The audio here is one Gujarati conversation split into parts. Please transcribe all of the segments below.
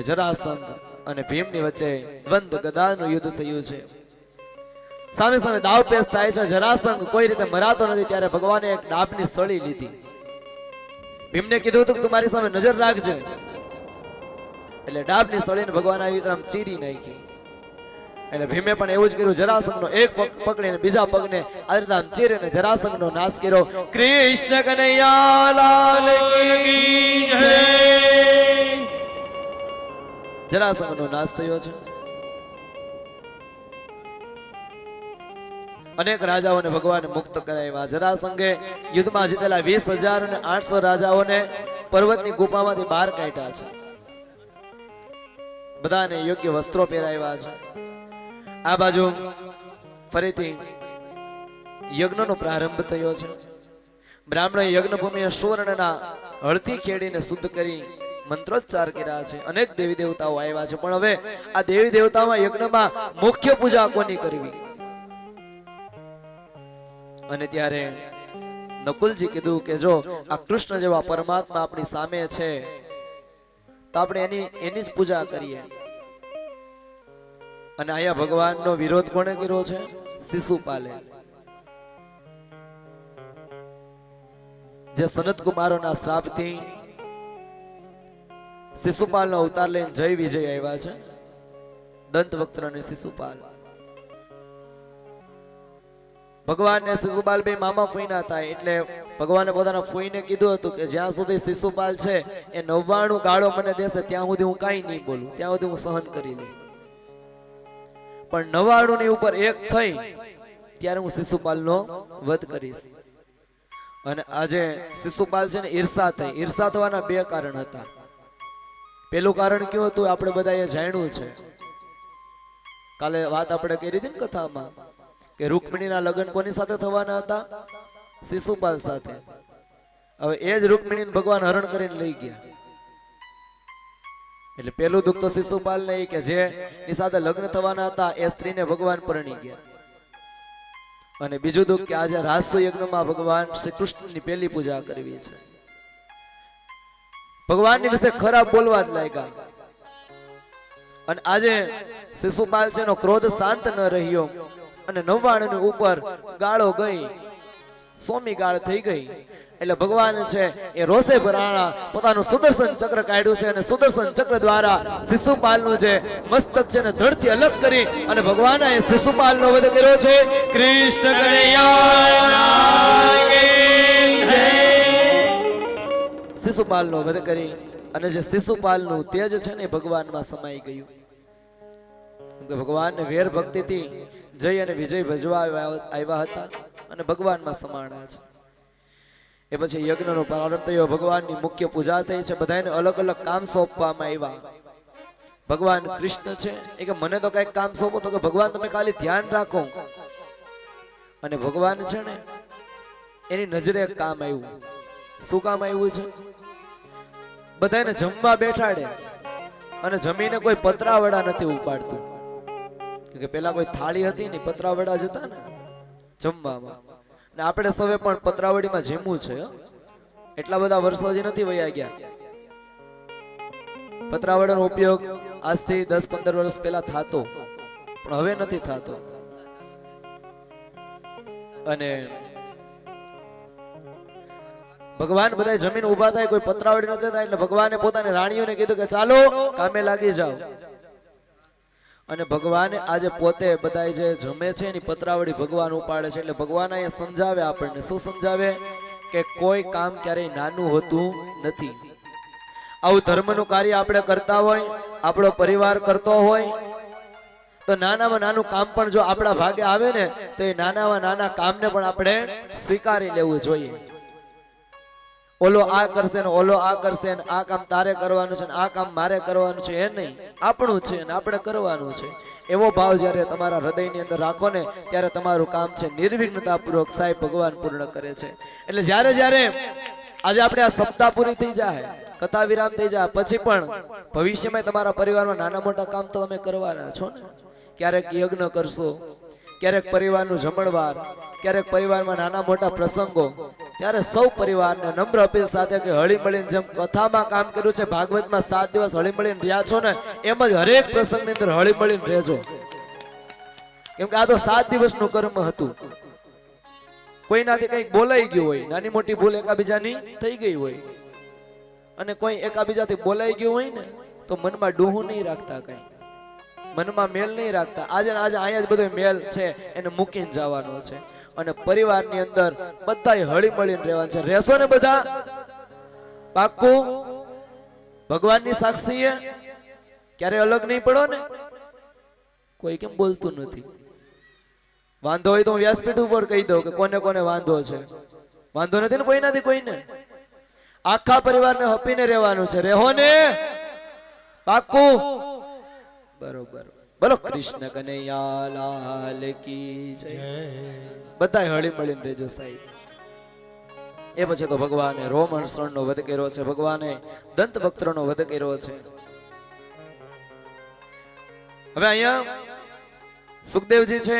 જરાસંઘ અને ભીમની વચ્ચે દ્વંદ ગદાનું યુદ્ધ થયું છે. સામે સામે દાવ પેચ થાય છે. જરાસંઘ કોઈ રીતે મરાતો નથી ત્યારે ભગવાને એક ડાબની સળી લીધી. ભીમને કીધું હતું કે તું મારી સામે નજર રાખજે, એટલે ડાબની સળીને ભગવાન આવી રીતે આમ ચીરી નાખી. એટલે ભીમે પણ એવું જ કર્યું. જરાસંઘનો એક પગ પકડીને બીજા પગને આ રીતે આમ ચીરીને જરાસંઘનો નાશ કર્યો. કૃષ્ણ કનૈયા લાલ કી જય. જરાસંઘનો નાશ થયો છે. અનેક રાજાઓને ભગવાને મુક્ત કરાવ્યા. જરાસંઘે યુદ્ધમાં જીતેલા 20,800 રાજાઓને પર્વતની ગુફામાંથી બહાર કાઢ્યા છે. બધાને યોગ્ય વસ્ત્રો પહેરાવ્યા છે. આ બાજુ ફરીથી યજ્ઞનો પ્રારંભ થયો છે. બ્રાહ્મણોએ યજ્ઞ ભૂમિએ સુવર્ણના હળથી ખેડીને શુદ્ધ કરી મંત્રોચ્ચાર કર્યા છે. અનેક દેવી દેવતાઓ આવ્યા છે, પણ હવે આ દેવી દેવતામાં યજ્ઞમાં મુખ્ય પૂજા કોની કરવી? અને ત્યારે નકુલજી કીધું કે જો આ કૃષ્ણ જેવા પરમાત્મા આપણી સામે છે તો આપણે એની જ પૂજા કરીએ. અને અહીંયા ભગવાનનો વિરોધ કોણે કર્યો છે? શિશુપાલે. જે સનત કુમારોના શ્રાપથી શિશુપાલનો અવતાર લઈને જય વિજય આવ્યા છે. દંતવક્ત્ર અને શિશુપાલ. ભગવાન ને શિશુપાલ બે મામા ફોઈના થાય, એટલે ભગવાને પોતાના ફોઈને કીધું હતું કે જ્યાં સુધી શિશુપાલ છે એ 99 ગાળો મને દેશે ત્યાં સુધી હું કાંઈ નહીં બોલું, ત્યાં સુધી હું સહન કરી લઈ. પણ 99 ની ઉપર એક થઈ ત્યારે હું શિશુપાલનો વધ કરીશ. અને આજે શિશુપાલ છે ને ઈર્ષા થઈ. ઈર્ષા થવાના બે કારણ હતા. પેલું કારણ કયું હતું? આપણે બધાએ જાણ્યું છે. કાલે વાત આપણે કરી હતી ને કથામાં કે રૂકમિણીના લગ્ન કોની સાથે થવાના હતા? શિશુપાલ સાથે. હવે એ જ રૂકમિણીને ભગવાન હરણ કરીને લઈ ગયા. એટલે પેલું દુઃખ તો શિશુપાલ ને કે જે ની સાથે લગ્ન થવાના હતા એ સ્ત્રીને ભગવાન પરણી ગયા. અને બીજું દુઃખ કે આજે રાસુ યજ્ઞમાં ભગવાન શ્રી કૃષ્ણની પહેલી પૂજા કરવી છે. ભગવાનની વિશે ખરાબ બોલવા જ લાગ્યા. અને આજે શિશુપાલ છે એનો ક્રોધ શાંત ન રહ્યો અને 99 ની ઉપર ગાળો ગઈ, 100મી ગાળ થઈ ગઈ. એટલે ભગવાન છે એ રોષે ભરાણા પોતાનું સુદર્શન ચક્ર કાઢ્યું છે અને સુદર્શન ચક્ર દ્વારા શિશુપાલનું જે મસ્તક છે ને ધડથી અલગ કરી અને ભગવાને એ શિશુપાલનો વધ કર્યો છે. કૃષ્ણ કનૈયા કી જય. શિશુપાલનો વધ કરી અને જે શિશુપાલનું તેજ છે ને ભગવાનમાં સમાઈ ગયું. કે ભગવાનને વેર ભક્તિથી જય અને વિજય ભજવા આવ્યા હતા અને ભગવાનમાં સમાણા છે. એ પછી યજ્ઞનો પ્રારંભ થયો. ભગવાનની મુખ્ય પૂજા થઈ છે. બધાને અલગ અલગ કામ સોંપવામાં આવ્યા. ભગવાન કૃષ્ણ છે એ કે મને તો કઈક કામ સોંપો, તો કે ભગવાન તમે ખાલી ધ્યાન રાખો. અને ભગવાન છે ને એની નજરે એક કામ આવ્યું. શું કામ આવ્યું છે? બધાને જમવા બેઠાડે અને જમીને કોઈ પતરાવડા નથી ઉપાડતું. કે પેલા કોઈ થાળી હતી ને પતરાવડા જ હતા ને જમવામાં. ને આપણે સૌએ પણ પતરાવડીમાં જમવું છે. એટલા બધા વર્ષો હજી નથી વયા ગયા. પતરાવડાનો ઉપયોગ આજથી 10-15 વર્ષ પહેલા થતો, પણ હવે નથી થતો. અને ભગવાન બધા જમીન ઉભા થાય, કોઈ પતરાવડી નથી થાય, એટલે ભગવાને પોતાની રાણીઓને કીધું કે ચાલો કામે લાગી જાઓ. અને ભગવાને આજે પોતે બધા જે જમે છે એની પતરાવડી ભગવાન ઉપાડે છે. એટલે ભગવાન અહીંયા સમજાવે આપણને. શું સમજાવે? કે કોઈ કામ ક્યારેય નાનું હોતું નથી. આવું ધર્મનું કાર્ય આપણે કરતા હોય, આપણો પરિવાર કરતો હોય, તો નાનામાં નાનું કામ પણ જો આપણા ભાગે આવે ને તો એ નાનામાં નાના કામને પણ આપણે સ્વીકારી લેવું જોઈએ. ઓલો આ કરશે ને ઓલો આ કરશે ને આ કામ તારે કરવાનું છે ને આ કામ મારે કરવાનું છે, એ નહીં. આપણું છે ને આપણે કરવાનું છે. એવો ભાવ જ્યારે તમારા હૃદયની અંદર રાખો ને ત્યારે તમારું કામ છે નિર્વિઘ્નતાપૂર્વક સાહેબ ભગવાન પૂર્ણ કરે છે. એટલે જ્યારે જ્યારે આજે આપણે આ સપ્તાહ પૂરી થઈ જાય, કથા વિરામ થઈ જાય, પછી પણ ભવિષ્યમાં તમારા પરિવારમાં નાના મોટા કામ તો તમે કરવાના છો ને. ક્યારેક યજ્ઞ કરશો, ક્યારેક પરિવારનું જમણવાર, ક્યારેક પરિવારમાં નાના મોટા પ્રસંગો, ત્યારે સૌ પરિવારને નમ્ર અપીલ સાથે કે હળી મળીને જેમ કથામાં કામ કર્યું છે, ભાગવતમાં 7 દિવસ હળી મળીને રહ્યા છો ને, એમ જ હરેક પ્રસંગની અંદર હળી મળીને રહેજો. કેમ કે આ તો 7 દિવસનું કર્મ હતું. કોઈનાથી કંઈક બોલાઈ ગયું હોય, નાની મોટી ભૂલ એકાબીજાની થઈ ગઈ હોય, અને કોઈ એકાબીજાથી બોલાઈ ગયું હોય ને, તો મનમાં ડોહું નહીં રાખતા, કઈ મનમાં મેલ નહીં રાખતા. આજે અહીંયા જ બધો મેલ છે એને મૂકીને જવાનો છે, અને પરિવારની અંદર બધાય હળી મળીને રહેવાનું છે. રહેશો ને બધા? પાક્કું? ભગવાનની સાક્ષીએ ક્યારે અલગ નહીં પડો ને? કોઈ કેમ બોલતું નથી? વાંધો હોય તો હું વ્યાસપીઠ ઉપર કહી દઉં કે કોને કોને વાંધો છે. વાંધો નથી ને કોઈનાથી કોઈને? આખા પરિવારને હપીને રહેવાનું છે. રહેવો ને? પાક્કું? બરોબર. બોલો કૃષ્ણ કનૈયા લાલ કી જય. બધાય હળી મળીને રહેજો સાહેબ. એ પછી તો ભગવાને રોમહર્ષણનો વધ કર્યો છે, ભગવાને દંતવક્ત્રનો વધ કર્યો છે. હવે અહીંયા સુખદેવજી છે,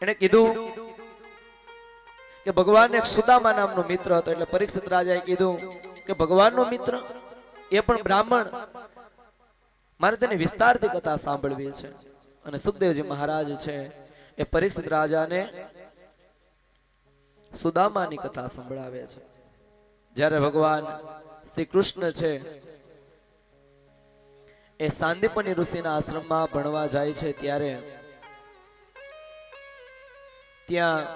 એને કીધું કે ભગવાન એક સુદામા નામનો મિત્ર હતો. એટલે પરીક્ષિત રાજાએ કીધું કે ભગવાનનો મિત્ર, એ પણ બ્રાહ્મણ, મારે તેની વિસ્તારથી કથા સાંભળવી છે. અને સુખદેવજી મહારાજ છે એ પરીક્ષિત રાજાને સુદામાની કથા સંભળાવે છે. જ્યારે ભગવાન શ્રી કૃષ્ણ છે એ સાંદીપની ઋષિના આશ્રમમાં ભણવા જાય છે, ત્યારે ત્યાં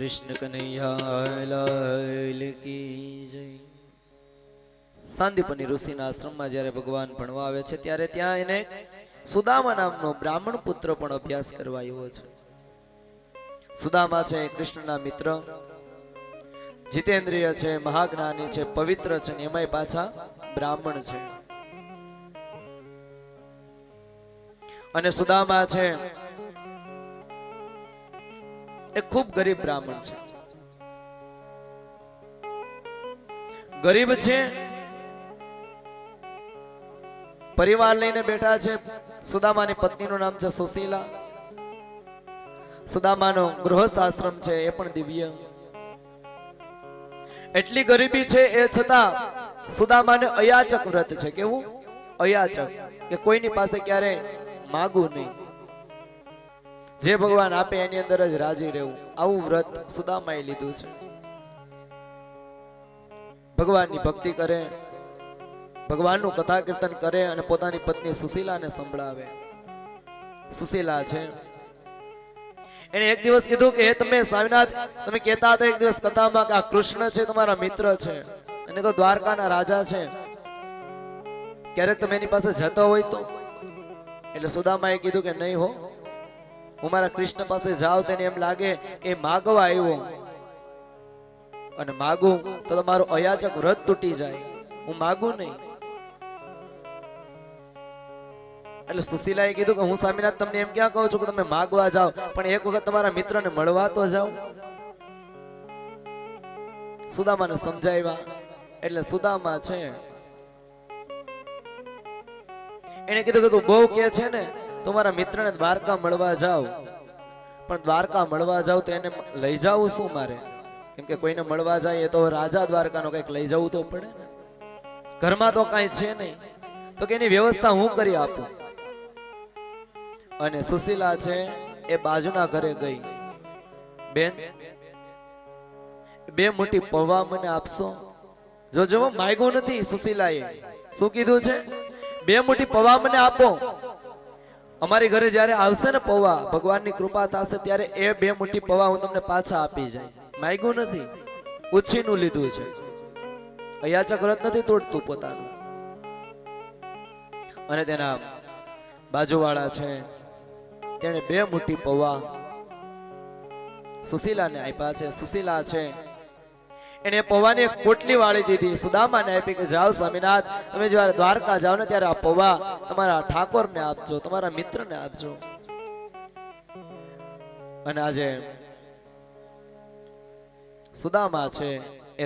કૃષ્ણ કનૈયા લાલ કી જય. સાંદીપની ઋષિના આશ્રમમાં જ્યારે ભગવાન ભણવા આવે છે, ત્યારે ત્યાં એને સુદામા નામનો બ્રાહ્મણ પુત્ર પણ અભ્યાસ કરવા આવ્યો છે. સુદામા છે કૃષ્ણના મિત્ર, જીતેન્દ્રિય છે, મહાજ્ઞાની છે, પવિત્ર છે, એમાંય પાછા બ્રાહ્મણ છે. અને સુદામા છે એ ખૂબ ગરીબ બ્રાહ્મણ છે. ગરીબ છે, પરિવાર લઈને બેઠા છે. સુદામાની પત્નીનું નામ છે સુશીલા. સુદામાનો ગૃહસ્થ આશ્રમ છે એ પણ દિવ્ય. એટલી ગરીબી છે એ છતાં સુદામાને અયાચક વ્રત છે. કેવું? અયાચક, કે કોઈની પાસે ક્યારે માગવું નહીં, જે ભગવાન આપે એની અંદર જ રાજી રહેવું. આવું વ્રત સુદામાએ લીધું છે. ભગવાનની ભક્તિ કરે, ભગવાનનું કથા કીર્તન કરે, અને પોતાની પત્ની સુશીલાને સંભળાવે. સુશીલા છે એને એક દિવસ કીધું કે હે તમે સ્વામિનાથ, તમે કહેતા હતા એક દિવસ કથામાં કે આ કૃષ્ણ છે તમારા મિત્ર છે, અને તો દ્વારકાના રાજા છે, ક્યારેક તમે એની પાસે જતો હોય તો? એટલે સુદામાએ કીધું કે નહીં હો, હું મારા કૃષ્ણ પાસે જાઉં તેને એમ લાગે કે માગવા આવ્યો, અને માગું તો તમારું અયાચક વ્રત તૂટી જાય, હું માગું નહીં. એટલે સુશીલાએ કીધું કે હું સ્વામિનાથ તમને એમ ક્યાં કહું છું કે તમે માગવા જાઓ, પણ એક વખત તમારા મિત્રને મળવા તો જાઓ. સુદામાને સમજાવ્યા. એટલે સુદામા છે એને કીધું કે તું બહુ કે છે ને, તમારા મિત્રને દ્વારકા મળવા જાવ, પણ દ્વારકા મળવા જાવ તો એને લઈ જાવું શું મારે? કેમ કે કોઈને મળવા જાય તો રાજા દ્વારકાનો કંઈક લઈ જવું તો પડે ને. ઘરમાં તો કાંઈ છે નહીં, તો કે એની વ્યવસ્થા હું કરી આપું. અને સુશીલા છે એ બાજુના ઘરે ગઈ. બેન, બે મુઠ્ઠી પૌવા મને આપશો? જો જો માંગ્યું નથી સુશીલાએ, શું કીધું છે? બે મુઠ્ઠી પૌવા મને આપો. અમારી ઘરે જ્યારે આવશે ને પૌવા, ભગવાનની કૃપા થશે ત્યારે એ બે મુઠ્ઠી પૌવા હું તમને પાછા આપી જાય. માંગ્યું નથી, ઉછીનું લીધું છે. અયાચક વ્રત નથી તોડતું પોતાનું. અને તેના બાજુવાળા છે તેને બે મુઠ્ઠી પૌવા સુશીલાને આપ્યા છે. સુશીલા છે એને પૌવાની એક પોટલી વાળી દીધી, સુદામાને આપી કે જાઓ સ્વામિનાથ, તમે જ્યારે દ્વારકા જાઓ ને ત્યારે આ પૌવા તમારા ઠાકોરને આપજો, તમારા મિત્રને આપજો. અને આજે સુદામા છે એ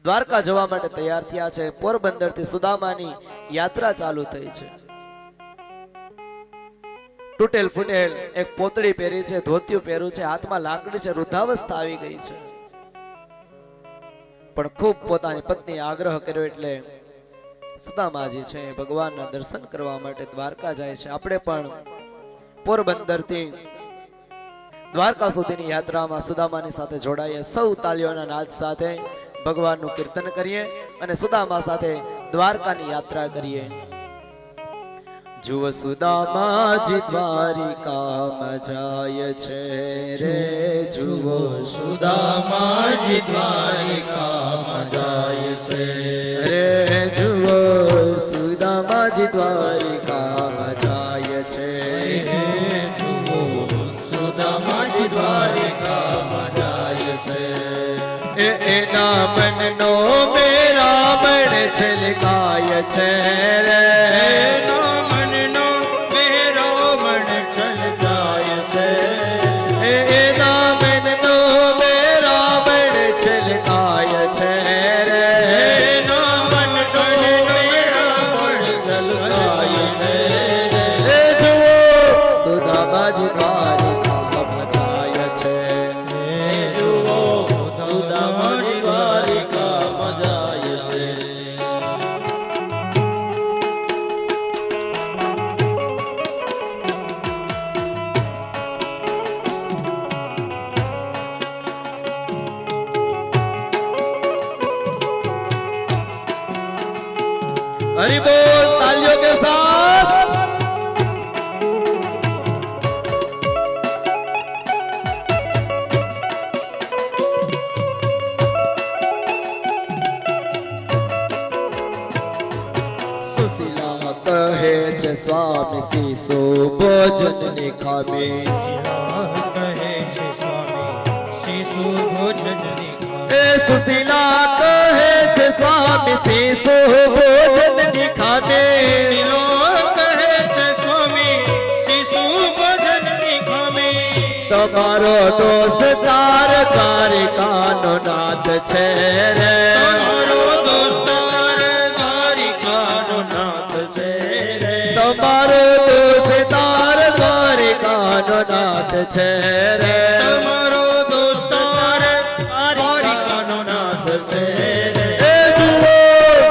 દ્વારકા જવા માટે તૈયાર થયા છે. પોરબંદર થી સુદામાની યાત્રા ચાલુ થઈ છે. તૂટેલ ફૂટેલ એક પોતળી પહેરી છે, ધોતિયું પહેર્યું છે, હાથમાં લાકડી છે, વૃદ્ધાવસ્થા આવી ગઈ છે. પણ ખૂબ પોતાની પત્ની આગ્રહ કર્યો એટલે સુદામાજી છે ભગવાનના દર્શન કરવા માટે દ્વારકા જાય છે. આપણે પણ પોરબંદર થી દ્વારકા સુધીની યાત્રામાં સુદામાની સાથે જોડાઈએ. સૌ તાલીઓના નાદ સાથે ભગવાનનું કીર્તન કરીએ અને સુદામા સાથે દ્વારકાની યાત્રા કરીએ. જુઓ સુદામાજી દ્વારિકામાં જાય છે રે, જુઓ સુદામાજી દ્વારિકામાં જાય છે રે, જુઓ સુદામાજી દ્વારિકામાં જાય છે. જુઓ સુદામાજી દ્વારિકામાં જાય છે. એના મનનો મેરા મન છલકાય છે રે, हरि बोल तालियों के साथ। सुशीला कहे छे स्वामी शीशो भोजन ने खावे, कहे छे स्वामी शीशो भोजन ने खावे। सुशीला कहे छे स्वामी शीशो भोजन ने खावे, कहे छे स्वामी शीशो भोजन ने खावे। तमारो दोस्तार द्वारिकानो नाथ छे रे, तमारो दोस्तार द्वारिकानो नाथ छे रे, तमारो दोस्तार द्वारिकानो नाथ छे रे, तमारो दोस्तार द्वारिकानो नाथ छे रे। जुओ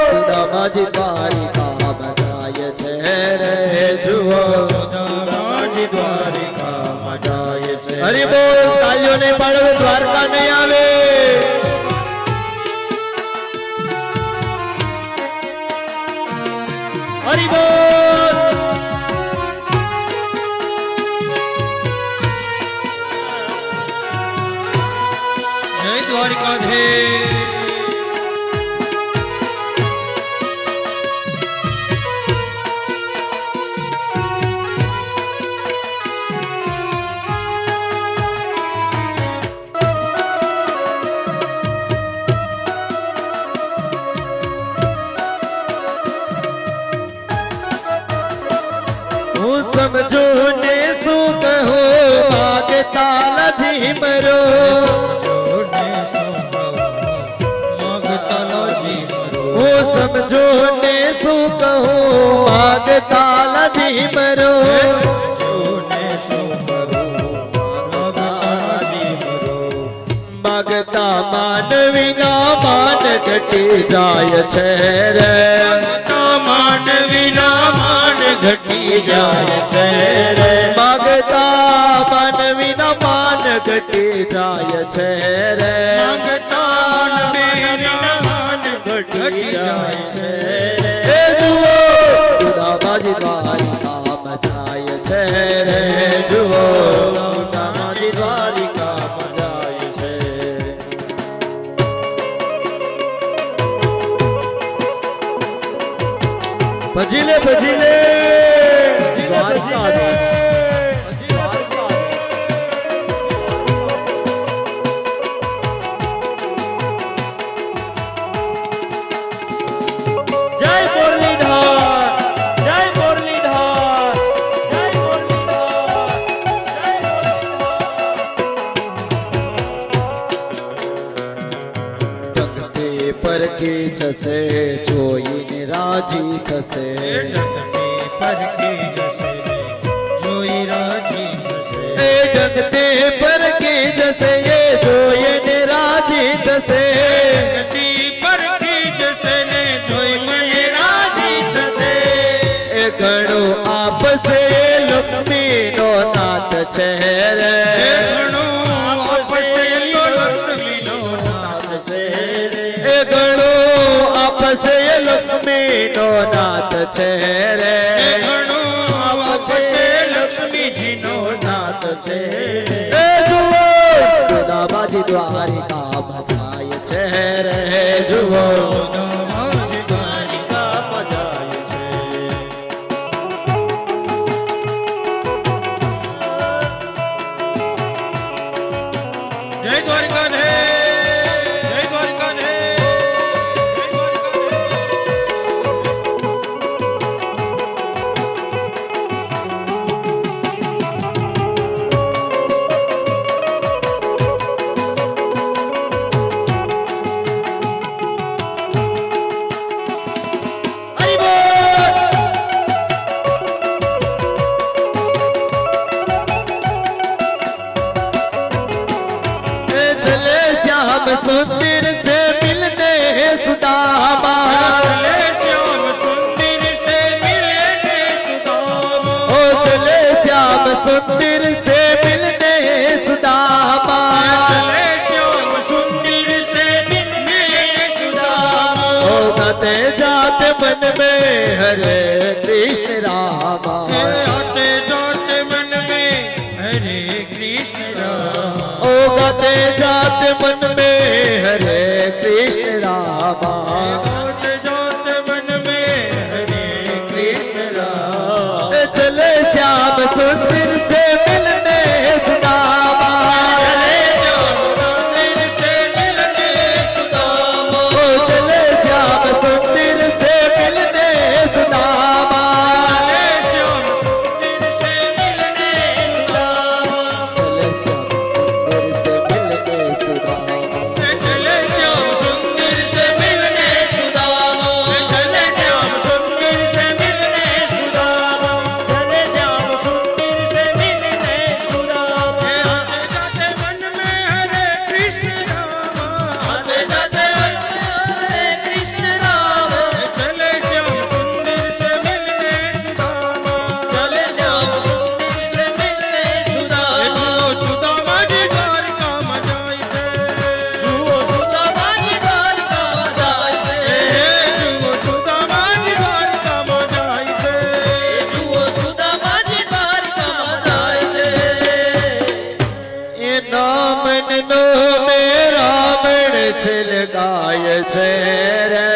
सुदामाजी द्वारिका बजाय छे रे, जुओ सुदामाजी द्वारिका बजाय छे। हरि बोल तालियों ने पाड़ो द्वारका नहीं आवे। हरि बोल। जय द्वारिकाधीश। समझो ने सु कहो मांगता लजी मरो, वो समझो ने सु कहो मांगता लजी मरो, मांगता मानवी ना मान घटी जाय छे रे, मानवी ना मान घटी जाय छे रे, मांगता मानवी ना मान ઘટી જાય છે રે માંગતા મન વિના મન ઘટી જાય છે એ જુઓ સુદામાજી દ્વારિકામાં જાય છે રે જુઓ સુદામાજી દ્વારિકામાં જાય છે ભજી લે ભજી લે જય મુરલીધર જય મુરલીધર જય મુરલીધર જગતે પરકી જશે જોઈને રાજી થશે ડગતે પરખી જશે ને જોઈ રાજી થશે એ જગતે પરકી જશે એ જોઈને રાજી થશે ડગતે પરખી જશે ને જોઈ મને રાજી થશે એ ઘણું આપશે લક્ષ્મીનો નાથ છે રે એ ઘણું આપશે તો લક્ષ્મીનો નાથ છે એ ઘણું આપશે લક્ષ્મીનો નાથ છે રે એ ઘણું આપશે લક્ષ્મીજીનો નાથ છે એ જુઓ સુદામાજી દ્વારિકામાં જાય છે રે જુઓ સુદામાજી દ્વારિકામાં જાય છે જય દ્વારકાધીશ જય દ્વારકાધીશ જય દ્વારકાધીશ હરિ બોલ ए चले श्याम सुंदर से मिलने सुदामा चले श्याम सुंदर से मिलने सुदामा ओ चले श्याम सुंदर से मिलने सुदामा चले श्याम सुंदर से मिलने सुदामा ओ गाते जाते मन में हरे कृष्ण रामा आते जाते मन में हरे कृष्ण राम ओ गाते जाते मन में हरे कृष्ण रामा आते जाते मन में हरे कृष्ण राम ए चले श्याम सुंदर से मिलने सुदामा चले श्याम सुंदर से मिलने सुदामा ओ चले श्याम सुंदर से मिलने सुदामा चले श्याम सुंदर से मिलने सुदामा चले श्याम सुंदर से मिलने सुदामा चले श्याम सुंदर से मिलने सुदामा चले श्याम सुंदर से मिलने सुदामा चले श्याम सुंदर से मिलने सुदामा आते जाते मन में हरे कृष्ण राम आते जाते मन में हरे कृष्ण राम चले श्याम सुंदर से मिलने सुदामा चले श्याम सुंदर से मिलने सुदामा सुदामा जी द्वारकाમાં જાય છે જુઓ સુદામાજી દ્વારકામાં જાય છે જુઓ સુદામાજી દ્વારકામાં જાય છે જુઓ સુદામાજી દ્વારકામાં જાય છે એ નામન નો મે રાવણ છલકાય છે રે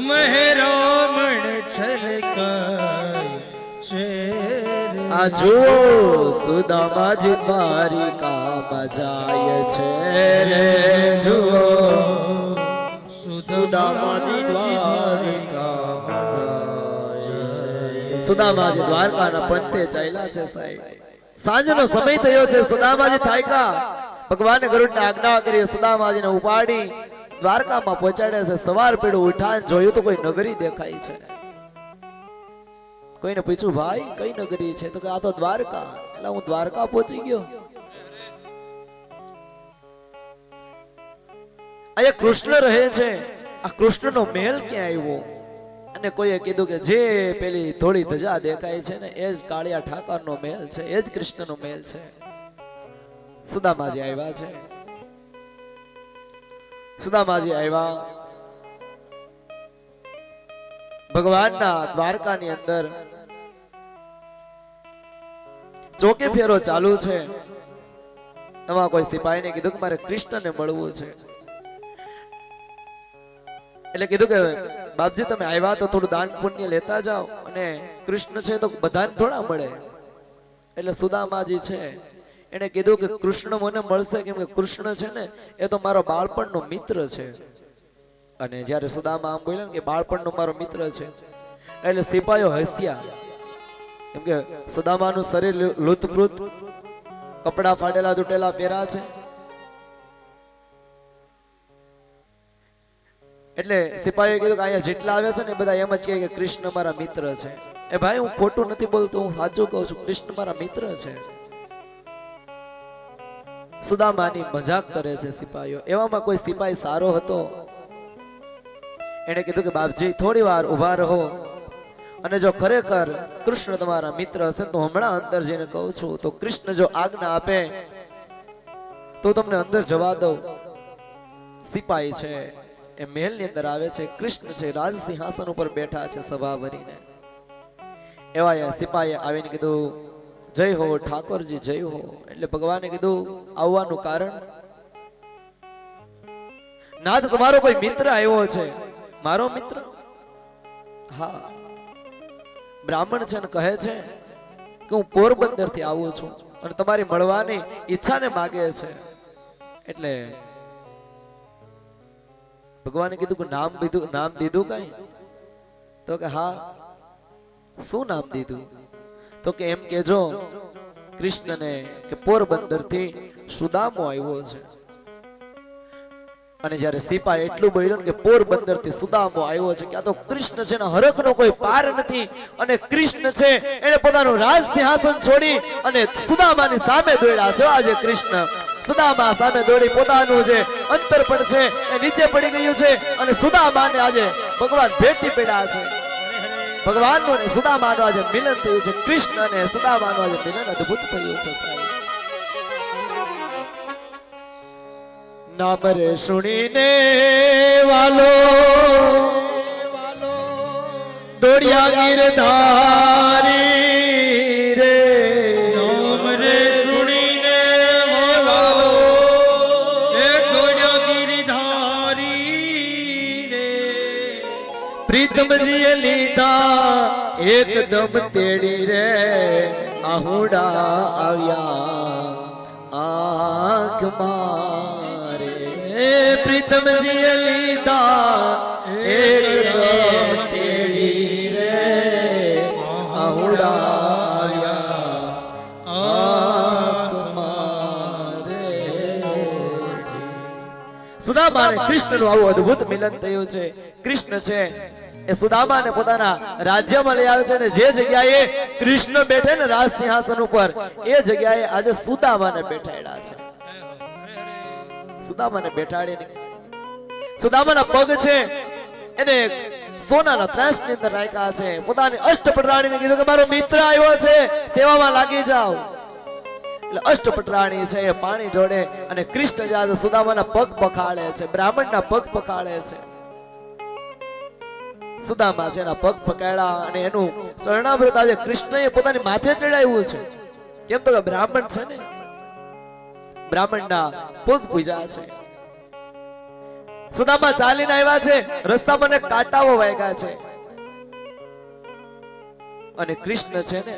મહેરામણ છલકાય છે આ જુઓ સુદામાજી દ્વારિકામાં જાય છે રે જુઓ સુદામાજી દ્વારકામાં જાય સુદામાજી દ્વારકાના પંથે ચાલ્યા છે સાહેબ સાંજનો સમય થયો છે સુદામાજી થાક્યા ભગવાને ગરુડને આજ્ઞા કરી સુદામાજીને ઉપાડી દ્વારકામાં પહોંચાડ્યા છે સવાર પેડું ઉઠાન જોયું તો કોઈ નગરી દેખાય છે કોઈને પૂછ્યું ભાઈ કઈ નગરી છે તો કે આ તો દ્વારકા એટલે હું દ્વારકા પહોંચી ગયો અહીંયા કૃષ્ણ રહે છે આ કૃષ્ણનો મહેલ ક્યાં આવ્યો અને કોઈએ કીધું કે જે પેલી થોડી ધજા દેખાય છે ને એ જ કાળિયા ઠાકરનો મહેલ છે, એ જ કૃષ્ણનો મહેલ છે. સુદામાજી આવ્યા છે. સુદામાજી આવ્યા ભગવાનના દ્વારકાની અંદર ચોકે ફેરો ચાલુ છે. એમાં કોઈ સિપાહીને કીધું કે મારે કૃષ્ણને મળવું છે. એટલે કીધું કે બાપજી તમે આવ્યા તો થોડું દાન પુણ્ય લેતા જાઓ, અને કૃષ્ણ છે તો બધાને થોડા મળે. એટલે સુદામાજી છે એને કીધું કે કૃષ્ણ મને મળશે, કેમ કે કૃષ્ણ છે ને એ તો મારો બાળપણનો મિત્ર છે. અને જ્યારે સુદામા આમ બોલ્યા ને કે બાળપણનો મારો મિત્ર છે, એટલે સિપાહીઓ હસ્યા, કેમ કે સુદામાનું શરીર લૂંતપૃત, કપડા ફાટેલા તૂટેલા પહેરા છે. એટલે સિપાહીએ કીધું કે અહીંયા જેટલા આવે છે ને એ બધા એમ જ કહે કે કૃષ્ણ મારા મિત્ર છે. એ ભાઈ હું ખોટું નથી બોલતો, હું સાચું કહું છું, કૃષ્ણ મારા મિત્ર છે. સુદામાની મજાક કરે છે સિપાહીઓ. એવામાં કોઈ સિપાહી સારો હતો, એને કીધું કે બાપજી થોડી વાર ઊભા રહો, અને જો ખરેખર કૃષ્ણ તમારા મિત્ર હશે તો હમણાં અંદર જઈને કહું છું, તો કૃષ્ણ જો આજ્ઞા આપે તો તમને અંદર જવા દઉં. સિપાહી છે એ મહેલની અંદર આવે છે. કૃષ્ણ છે રાજ સિંહાસન ઉપર બેઠા છે સભા ભરીને. એવા સિપાહીએ આવીને કીધું જય હો ઠાકોરજી, જય હો. એટલે ભગવાને કીધું આવવાનું કારણ, નાથ તમારો કોઈ મિત્ર આવ્યો છે. મારો મિત્ર? હા, બ્રાહ્મણ છે ને કહે છે કે હું પોરબંદર થી આવું છું અને તમારી મળવાની ઈચ્છાને માગે છે. એટલે ભગવાને કીધું કે નામ દીધું કઈ? તો કે હા. શું નામ દીધું? તો કે એમ કેજો કૃષ્ણને કે પોરબંદર થી સુદામો આવ્યો છે. અને જ્યારે સિપાહી એટલું બોલ્યો કે પોરબંદર થી સુદામો આવ્યો છે, કે આ તો કૃષ્ણ છે ને હરખનો કોઈ પાર નથી. અને કૃષ્ણ છે એને પોતાનું રાજ સિંહાસન છોડી અને સુદામાની સામે દોડ્યા છે. આજે કૃષ્ણ સુદામા સામે દોડી પોતાનું જે અંતરપણ છે એ નીચે પડી ગયું છે, અને સુદામાને આજે ભગવાન ભેટી પડ્યા છે. ભગવાનનું અને સુદામાનું આજે મિલન થયું છે. કૃષ્ણ અને સુદામાનું આજે મિલન અદ્ભુત થયું છે. સાહેબ નામ રે સુણીને વાલો દોડિયા ગિરધારી રે. નામ રે સુણીને વાલો એ દોડ્યા ગિરધારી રે. પ્રીતમજીએ લીધા એકદમ તેડી રે, આહુડા આવ્યા આંખમાં રે. પ્રીતમજીએ લીધા એકદમ તેડી રે, આહુડા આવ્યા આંખમાં રે. સુદામા અને કૃષ્ણનું આવું અદ્ભુત મિલન થયું છે. કૃષ્ણ છે એ સુદામાને પોતાના રાજ્યમાં લઈ આવે છે, અને જે જગ્યાએ કૃષ્ણ બેઠે ને રાજ સિંહાસન ઉપર, એ જગ્યાએ આજે સુદામાને બેઠાડ્યા છે. સુદામાને બેઠાડીને સુદામાના પગ છે એને સોનાના ત્રાસની અંદર રાખ્યા છે. પોતાની અષ્ટપટરાણીને કીધું કે મારો મિત્ર આવ્યો છે, સેવામાં લાગી જાઓ. એટલે અષ્ટપટરાણી છે એ પાણી ઢોળે, અને કૃષ્ણ જે આજે સુદામાના પગ પખાડે છે, બ્રાહ્મણના પગ પખાડે છે. સુદામા છે એના પગ પકડ્યા, અને એનું શરણામૃત આજે કૃષ્ણએ પોતાની માથે ચડાવ્યું છે. કેમ તો કે બ્રાહ્મણ છે ને, બ્રાહ્મણના પગ પૂજા છે. સુદામા ચાલીને આવ્યા છે, રસ્તામાં કાંટાઓ વાગ્યા છે, અને કૃષ્ણ છે ને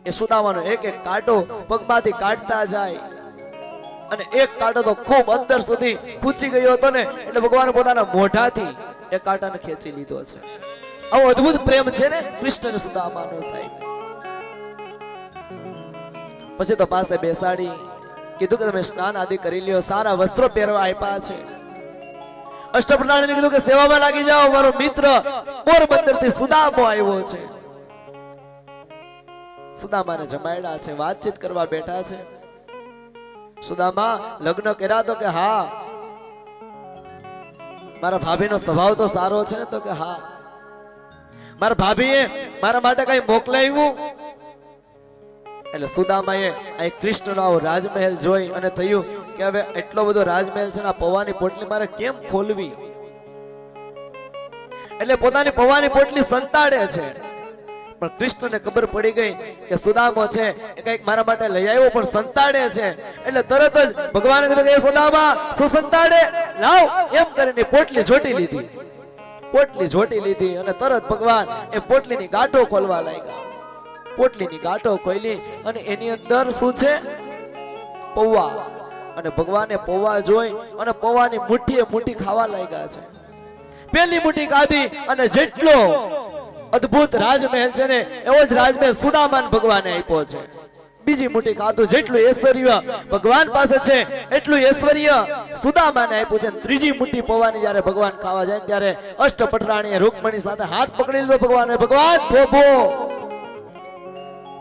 એ સુદામાનો એક એક કાંટો પગમાંથી કાઢતા જાય, અને એક કાંટો તો ખૂબ અંદર સુધી ખૂંચી ગયો હતો ને, એટલે ભગવાન પોતાના મોઢાથી એ કાંટાને ખેંચી લીધો છે. આવો અદ્ભુત પ્રેમ છે ને કૃષ્ણ અને સુદામાનો. સાહેબ પછી તો પાસે બેસાડી કીધું કે તમે સ્નાન આદિ કરી લ્યો, સારા વસ્ત્રો પહેરવા આપ્યા છે. અષ્ટપ્રધાનને કીધું કે સેવામાં લાગી જાઓ, મારો મિત્ર પોરબંદર થી સુદામો આવ્યો છે. સુદામાને જમાડ્યા છે, વાતચીત કરવા બેઠા છે. સુદામા લગ્ન કર્યા? તો કે હા. મારા ભાભીનો સ્વભાવ તો સારો છે ને? તો કે હા. મારા ભાભીએ મારા માટે કઈ મોકલાવ્યું? એટલે સુદામાએ આ કૃષ્ણનો આવો રાજમહેલ જોઈ અને થયું કે હવે એટલો બધો રાજમહેલ છે ને આ પૌવાની પોટલી મારે કેમ ખોલવી? એટલે પોતાની પૌવાની પોટલી સંતાડે છે. પણ કૃષ્ણને ખબર પડી ગઈ કે સુદામો છે એ કઈક મારા માટે લઈ આવ્યો પણ સંતાડે છે. એટલે તરત જ ભગવાને કીધું કે સુદામા શું સંતાડે? લાવ એમ કરીને પોટલી જોટી લીધી. પોટલી જોટી લીધી અને તરત ભગવાન એ પોટલીની ગાંઠો ખોલવા લાગ્યા. પોટલીની ગાંઠો ખોલી અને એની અંદર શું છે? પૌવા. અને ભગવાને પૌવા જોઈ અને પૌવાની મુઠ્ઠીએ મુઠ્ઠી ખાવા લાગ્યા છે. પહેલી મુઠ્ઠી ખાધી અને જેટલો અદ્ભુત રાજમહેલ છે ને એવો જ રાજમહેલ સુદામાને ભગવાને આપ્યો છે. બીજી મુઠ્ઠી ખાધું જેટલું ઐશ્વર્ય ભગવાન પાસે છે એટલું ઐશ્વર્ય સુદામાને આપ્યું છે. ત્રીજી મુઠ્ઠી પૌવાની જ્યારે ભગવાન ખાવા જાય ત્યારે અષ્ટપટરાણીએ રૂકમણી સાથે હાથ પકડી લીધો ભગવાને. ભગવાન થોભો,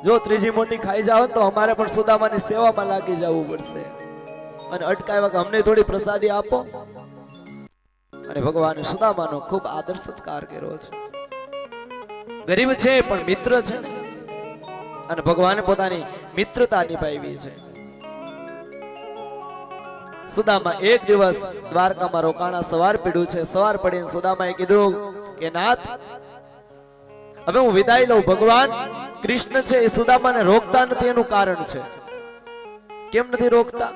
જો ત્રીજી મુઠ્ઠી ખાઈ જાવ તો અમારે પણ સુદામાની સેવામાં લાગી જવું પડશે અને અટકાવ્યા કે અમને થોડી પ્રસાદી આપો. અને ભગવાને સુદામાનો ખૂબ આદર સત્કાર કર્યો છે. ગરીબ છે પણ મિત્ર છે ને, અને ભગવાને પોતાની મિત્રતા નિભાવી છે. સુદામા એક દિવસ દ્વારકામાં રોકાણા. સવાર પડ્યું છે. સવાર પડીને સુદામાએ કીધું કે નાથ હવે હું વિદાય લઉં. ભગવાન કૃષ્ણ છે એ સુદામાને રોકતા નથી, એનું કારણ છે. કેમ નથી રોકતા?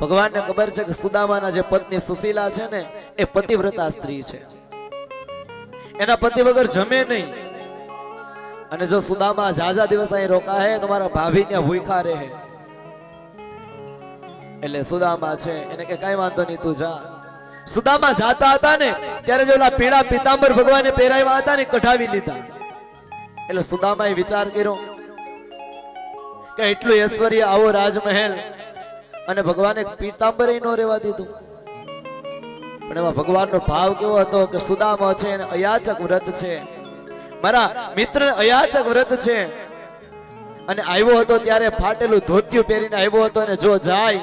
ભગવાનને ખબર છે કે સુદામાના જે પત્ની સુશીલા છે ને એ પતિવ્રતા સ્ત્રી છે. એના પતિ વગર જમે નહીં. અને જો સુદામા ઝાઝા દિવસ અહીં રોકાય તો મારા ભાભી ત્યાં ભૂખા રહે. એટલે સુદામા છે એને કે કઈ વાંધો નહીં, તું જા. સુદામા જાતા હતા ને ત્યારે જો ઓલા પીળા પીતાંબર ભગવાને પહેરાવ્યા હતા ને કઢાવી લીધા. એટલે સુદામાએ વિચાર કર્યો કે એટલું ઐશ્વર્ય, આવો રાજમહેલ, અને ભગવાને પીતાંબર નો રહેવા દીધું. પણ એમાં ભગવાનનો ભાવ કેવો હતો કે સુદામા છે એને અયાચક વ્રત છે, મારા મિત્ર અયાચક વ્રત છે. અને આવ્યો હતો ત્યારે ફાટેલું ધોતિયું પહેરીને આવ્યો હતો. અને જો જાય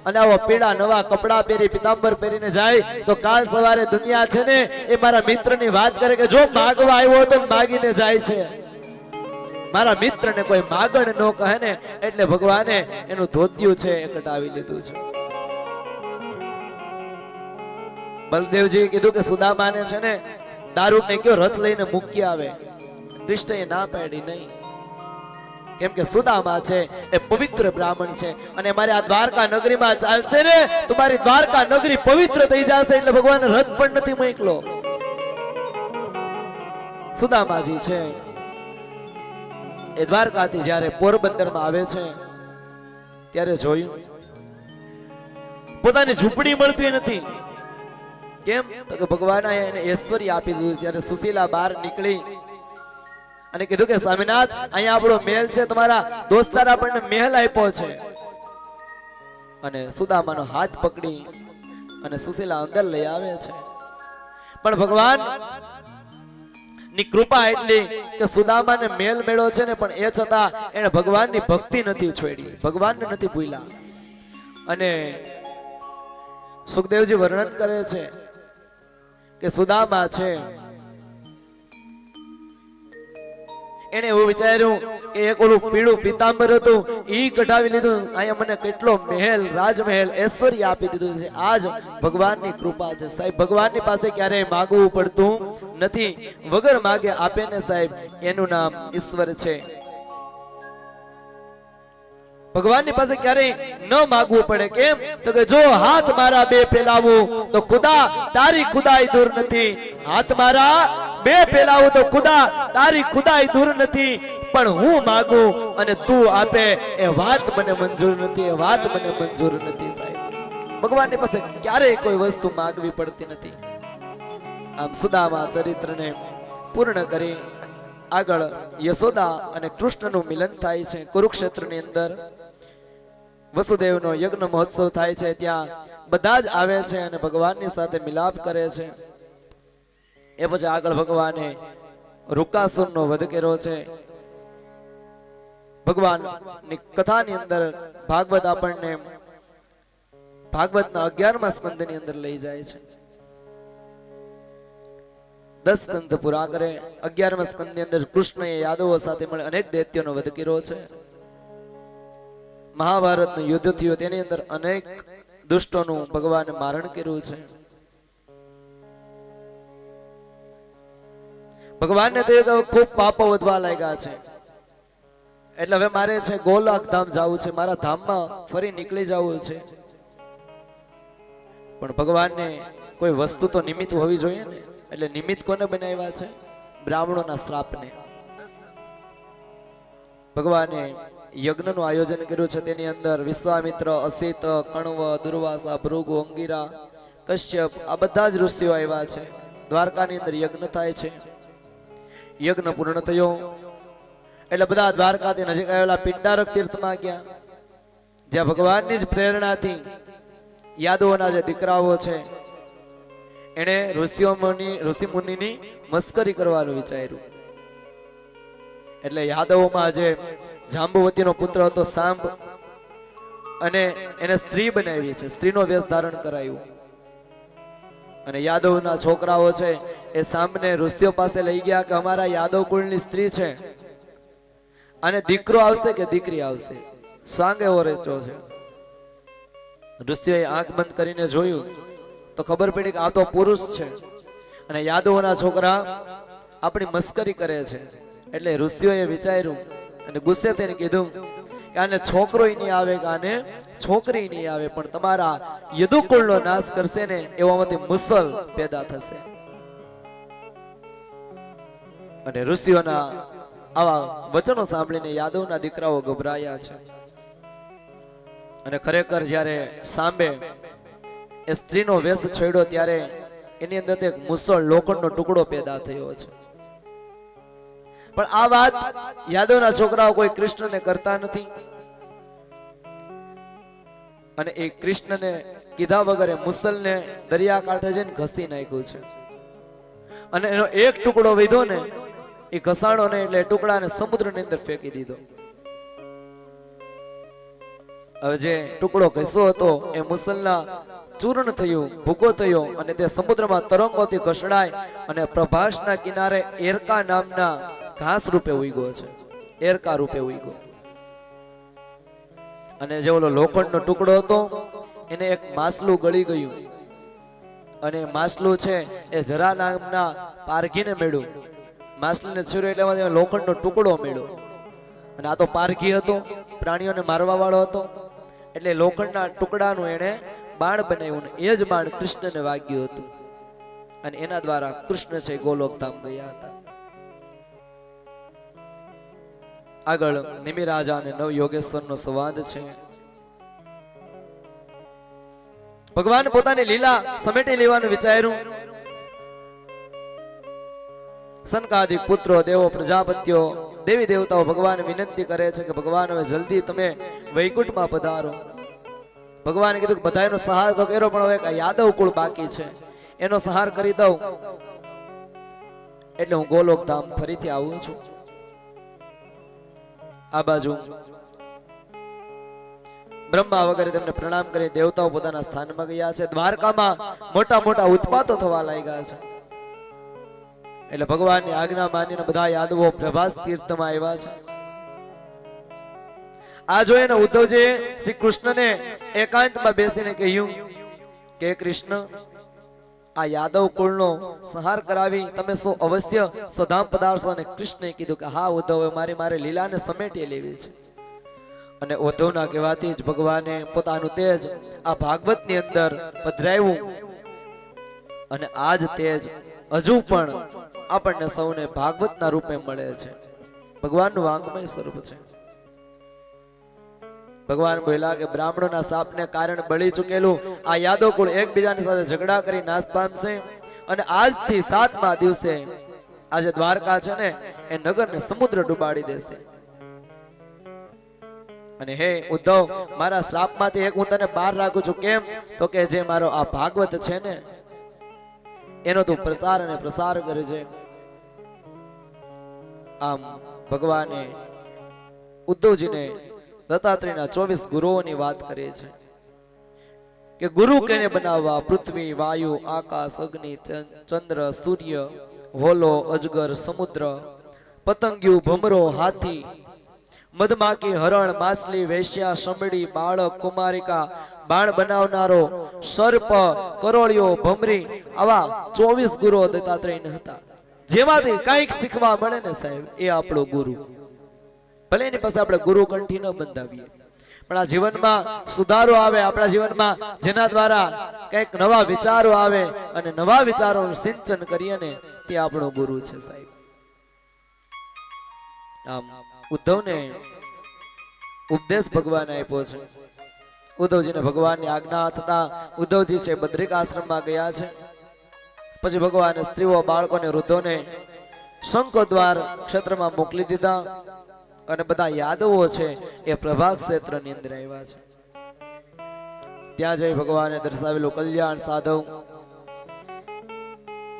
અને આવો પીળા નવા કપડા પહેરી પીતાંબર પહેરીને જાય તો કાલ સવારે દુનિયા છે ને એ મારા મિત્રની વાત કરે કે જો માગવા આવ્યો હતો માગીને જાય છે. મારા મિત્રને કોઈ માગણ ન કહે ને એટલે ભગવાને એનું ધોતિયું છે એ કટાવી લીધું છે. બલદેવજી કીધું કે સુદામાને છે ને દારૂ ને કયો રથ લઈને મૂકી આવે. કૃષ્ણએ ના પાડી નહીં, કેમ કે સુદામા છે એ પવિત્ર બ્રાહ્મણ છે અને મારે આ દ્વારકા નગરીમાં ચાલશે ને તો મારી દ્વારકા નગરી પવિત્ર થઈ જશે. એટલે ભગવાન રથ પણ નથી મોકલો. સુદામાજી છે એ દ્વારકાથી જ્યારે પોરબંદરમાં આવે છે ત્યારે જોયું પોતાની ઝૂંપડી મળતી નથી. કેમ તો કે ભગવાને એને ઐશ્વર્ય આપી દીધું. જ્યારે સુશીલા બહાર નીકળી અને કીધું કે સ્વામિનાથ અહીંયા આપણો મહેલ છે, તમારા દોસ્તાર આપણને મહેલ આપ્યો છે. અને સુદામાનો હાથ પકડી અને સુશીલા અંદર લઈ આવે છે. પણ ભગવાન ની કૃપા એટલી કે સુદામાને મહેલ મેળો છે ને પણ એ છતાં એને ભગવાનની ભક્તિ નથી છોડી, ભગવાનને નથી ભૂલ્યા. અને સુખદેવજી વર્ણન કરે છે કે સુદામા છે એને એવું વિચાર્યું કે એક ઓલું પીળું પીતાંબર હતું ઈ કઢાવી લીધું, અહીંયા મને કેટલો મહેલ રાજમહેલ ઐશ્વર્ય આપી દીધું છે. આજ ભગવાનની કૃપા છે સાહેબ. ભગવાનની પાસે ક્યારેય માગવું પડતું નથી, વગર માગે આપે ને સાહેબ, એનું નામ ઈશ્વર છે. ભગવાનની પાસે ક્યારેય ન માગવું પડે. કેમ તો કે જો હાથ મારા બે ફેલાવું તો ખુદા તારી ખુદાઈ દૂર નથી. હાથ મારા બે ફેલાવું તો ખુદા તારી ખુદાઈ દૂર નથી. પણ હું માગું અને તું આપે એ વાત મને મંજૂર નથી, એ વાત મને મંજૂર નથી સાહેબ. ભગવાનની પાસે ક્યારેય કોઈ વસ્તુ માગવી પડતી નથી. આમ સુદામા ચરિત્રને પૂર્ણ કરી આગળ યશોદા અને કૃષ્ણનું મિલન થાય છે. કુરુક્ષેત્રની અંદર વસુદેવનો યજ્ઞ મહોત્સવ થાય છે. ત્યાં બધા જ આવે છે અને ભગવાનની સાથે મિલાપ કરે છે. એ પછી આગળ ભગવાને રૂકાસુરનો વધ કર્યો છે. ભગવાનની કથાની અંદર ભાગવત આપણને ભાગવતના 11મા સ્કંદની અંદર લઈ જાય છે. 10 સ્કંદ પૂરા કરે. 11મા સ્કંદની અંદર કૃષ્ણએ યાદવો સાથે મળે અનેક દૈત્યોનો વધ કર્યો છે. મહાભારતનું યુદ્ધ થયું, તેની અંદર અનેક દુષ્ટોનું ભગવાને મારણ કર્યું છે. ભગવાનને તો ખૂબ પાપો વધવા લાગ્યા છે, એટલે હવે મારે છે ગોલોક ધામ જવું છે, મારા ધામમાં ફરી નીકળી જવું છે. પણ ભગવાનને કોઈ વસ્તુ તો નિમિત્ત હોવી જોઈએ ને, એટલે નિમિત્ત કોને બનાવ્યા છે? બ્રાહ્મણોના શ્રાપને. ભગવાને યજ્ઞનું આયોજન કર્યું છે. તેની અંદર વિશ્વામિત્ર, અસિત, કણવ, દુર્વાસા, ભૃગુ, અંગિરા, કશ્યપ આ બધા જ ઋષિઓ આવ્યા છે. દ્વારકાની અંદર યજ્ઞ થાય છે. યજ્ઞ પૂર્ણ થયો એટલે બધા દ્વારકાથી નજીક આવેલા પિંડારક તીર્થમાં ગયા, જ્યાં ભગવાનની જ પ્રેરણાથી યાદવોના જે દીકરાઓ છે એને ઋષિ મુનિની મસ્કરી કરવાનું વિચાર્યું. એટલે યાદવોમાં જે જાંબુવતીનો પુત્ર હતો સાંબ, અને એને સ્ત્રી બનાવી છે, સ્ત્રીનો વેશ ધારણ કરાયું. અને યાદવના છોકરાઓ છે એ સાંબને ઋષિઓ પાસે લઈ ગયા કે અમારા યાદવ કુળની સ્ત્રી છે, અને દીકરો આવશે કે દીકરી આવશે, સાંગ એવો રેચો છે. ઋષિઓએ આંખ બંધ કરીને જોયું તો ખબર પડી કે આ તો પુરુષ છે, અને યાદવોના છોકરા આપણી મસ્કરી કરે છે. એટલે ઋષિઓએ વિચાર્યું અને ગુસ્સે થઈને કીધું કે આને છોકરો નહીં આવે કે આને છોકરી નહીં આવે, પણ તમારા યદુકુળનો નાશ કરશે ને એવામાંથી મુસલ પેદા થશે. અને ઋષિઓના આવા વચનો સાંભળીને યાદવના દીકરાઓ ગભરાયા છે. અને ખરેખર જ્યારે સાંબે એ સ્ત્રીનો વેશ છોડ્યો ત્યારે એની અંદર એક મુસળ લોખંડનો ટુકડો પેદા થયો છે. પણ આ વાત યાદવના છોકરાઓ કોઈ કૃષ્ણને કરતા નથી, અને એ કૃષ્ણને કીધા વગર મુસલને દરિયા કાંઠે જઈને ઘસી નાખ્યું છે. અને એનો એક ટુકડો વધ્યો ને એ ઘસાણો ને એટલે ટુકડાને સમુદ્રની અંદર ફેંકી દીધો. હવે જે ટુકડો ઘસ્યો હતો એ મુસલના ચૂર્ણ થયું, ભૂકો થયો, અને તે સમુદ્રમાં તરંગોથી ઘસડાય અને પ્રભાસના કિનારે એરકા નામના ઘાસ રૂપે ઉગ્યો છે, એરકા રૂપે ઉગ્યો. અને જે ઓલો લોખંડનો ટુકડો હતો એને એક માસલું ગળી ગયું, અને માસલું છે એ જરા નામના પારઘીને મેળ્યું. માસલીને છેડ્યો એટલે એમાં લોખંડનો ટુકડો મેળ્યો, અને આ તો પારઘી હતો, પ્રાણીઓને મારવા વાળો હતો, એટલે લોખંડના ટુકડાનું એને બાણ બનાવ્યું, એ જ બાણ કૃષ્ણને વાગ્યું હતું, અને એના દ્વારા કૃષ્ણ છે ગોલોકધામ ગયા હતા. આગળ નિમિરાજા અને નવ યોગેશ્વરનો સંવાદ છે. ભગવાન પોતાની લીલા સમેટી લેવાનું વિચાર્યું. સનકાદિક પુત્રો, દેવો, પ્રજાપતિઓ, દેવી દેવતાઓ ભગવાન વિનંતી કરે છે કે ભગવાન હવે જલ્દી તમે વૈકુંઠમાં પધારો. ભગવાને કીધું કે બધાનો સહાર તો કર્યો, પણ હવે યાદવ કુળ બાકી છે, એનો સહાર કરી દઉં એટલે હું ગોલોકધામ ફરીથી આવું છું. આ બાજુ બ્રહ્મા વગેરે તેમને પ્રણામ કરી દેવતાઓ પોતાના સ્થાનમાં ગયા છે. દ્વારકામાં મોટા મોટા ઉત્પાતો થવા લાગ્યા છે. એટલે ભગવાનની આજ્ઞા માનીને બધા યાદવો પ્રભાસ તીર્થમાં આવ્યા છે. આ જોઈને ઉદ્ધવજીએ શ્રી કૃષ્ણને એકાંતમાં બેસીને કહ્યું કે કૃષ્ણ, આ યાદવ કુળનો સંહાર કરાવી તમે શું અવશ્ય સ્વધામ પધારશો? અને કૃષ્ણએ કીધું કે હા ઉદ્ધવ, મારે લીલાને સમેટી લેવી છે. અને ઉદ્ધવના કહેવાથી જ ભગવાને પોતાનું તેજ આ ભાગવતની અંદર પધરાવ્યું, અને આ જ તેજ હજુ પણ આપણને સૌને ભાગવતના રૂપે મળે છે. ભગવાનનું વાંગમય સ્વરૂપ છે. ભગવાન બોલ્યા કે બ્રાહ્મણોના શાપને કારણે બળી ચૂકેલું આ યાદવ કુળ એકબીજાની સાથે ઝઘડા કરી નાશ પામશે, અને આજથી 7મા દિવસે આજે દ્વારકા છે ને એ નગરને સમુદ્ર ડૂબાડી દેશે. અને હે ઉદ્ધવ, મારા શ્રાપમાંથી એક હું તને બહાર રાખું છું. કેમ? તો કે જે મારો આ ભાગવત છે ને એનો તું પ્રચાર અને પ્રસાર કરજે. આમ ભગવાને ઉદ્ધવજીને દત્તાત્રેયના 24 ગુરુઓની વાત કરે છે કે ગુરુ કેને બનાવવા? પૃથ્વી, વાયુ, આકાશ, અગ્નિ, ચંદ્ર, સૂર્ય હોલો, અજગર, સમુદ્ર, પતંગિયું, ભમરો, હાથી, મધમાખી, હરણ, માછલી, વેશ્યા, સમડી, બાળક, કુમારિકા, બાણ બનાવનારો, સર્પ, કરોળિયો, ભમરી, આવા 24 ગુરુ દત્તાત્રેય હતા. જેમાંથી કંઈક શીખવા મળે ને સાહેબ, એ આપણો ગુરુ. ભલે એની પાસે આપણે ગુરુ કંઠી ન બંધાવીએ, પણ આ જીવનમાં સુધારો આવે, આપણા જીવનમાં જેના દ્વારા કંઈક નવા વિચારો આવે અને નવા વિચારોનું સિંચન કરીએ ને, તે આપણો ગુરુ છે સાહેબ. આમ ઉદ્ધવને ઉપદેશ ભગવાને આપ્યો છે. ઉદ્ધવજીને ભગવાનની આજ્ઞા થતા ઉદ્ધવજી છે બદ્રિક આશ્રમમાં ગયા છે. પછી ભગવાને સ્ત્રીઓ, બાળકોને, વૃદ્ધોને શંખદ્વાર ક્ષેત્રમાં મોકલી દીધા અને બધા યાદવો છે એ પ્રભાસ ક્ષેત્રની અંદર આવ્યા છે. ત્યાં જઈ ભગવાને દર્શાવેલું કલ્યાણ સાધવ